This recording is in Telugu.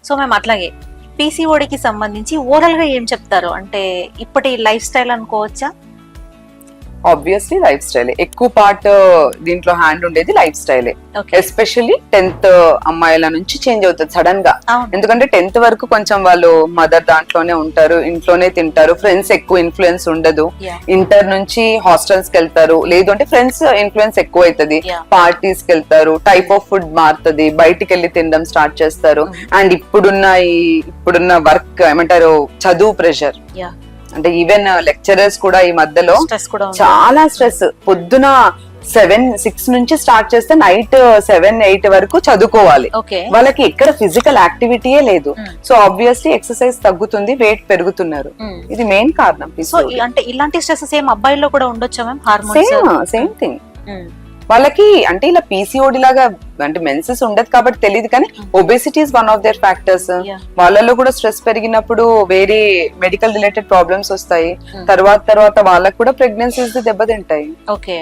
సో మేము అట్లాగే పీసీఓడికి సంబంధించి ఓవరాల్ గా ఏం చెప్తారు, అంటే ఇప్పటి లైఫ్ స్టైల్ అనుకోవచ్చా? ఆబ్వియస్లీ లైఫ్ స్టైల్ ఎక్కువ పార్ట్ దీంట్లో హ్యాండ్ ఉండేది లైఫ్ స్టైలే. ఎస్పెషల్లీ 10th అమ్మాయిల నుంచి చేంజ్ అవుతుంది సడన్ గా. ఎందుకంటే 10th వరకు కొంచెం వాళ్ళు మదర్ దాంట్లోనే ఉంటారు, ఇంట్లోనే తింటారు, ఫ్రెండ్స్ ఎక్కువ ఇన్ఫ్లుయెన్స్ ఉండదు. ఇంటర్ నుంచి హాస్టల్స్ కి వెళ్తారు, లేదు అంటే ఫ్రెండ్స్ ఇన్ఫ్లుయెన్స్ ఎక్కువ అవుతుంది, పార్టీస్ కి వెళ్తారు, టైప్ ఆఫ్ ఫుడ్ మారుతుంది, బయటికి వెళ్ళి తినడం స్టార్ట్ చేస్తారు. అండ్ ఇప్పుడున్న వర్క్ ఏమంటారు, చదువు ప్రెషర్, అంటే ఈవెన్ లెక్చరర్స్ కూడా ఈ మధ్యలో చాలా స్ట్రెస్. పొద్దున 7-6 నుంచి స్టార్ట్ చేస్తే నైట్ 7-8 వరకు చదువుకోవాలి. వాళ్ళకి ఎక్కడ ఫిజికల్ యాక్టివిటీయే లేదు. సో ఆబ్వియస్లీ ఎక్సర్సైజ్ తగ్గుతుంది, వెయిట్ పెరుగుతున్నారు. ఇది మెయిన్ కారణం. సో అంటే ఇలాంటి స్ట్రెస్ సేమ్ అబ్బాయిల్లో కూడా ఉండొచ్చా మ్యామ్? హార్మోన్స్ సేమ్ థింగ్ వాళ్ళకి. అంటే ఇలా పీసీఓడి లాగా అంటే మెన్సెస్ ఉండదు కాబట్టి తెలియదు, కానీ obesity is one of their factors. వాళ్ళలో కూడా స్ట్రెస్ పెరిగినప్పుడు వేరే మెడికల్ రిలేటెడ్ ప్రాబ్లమ్స్ వస్తాయి. తర్వాత వాళ్ళకి కూడా ప్రెగ్నెన్సీస్ దెబ్బతింటాయి. ఓకే.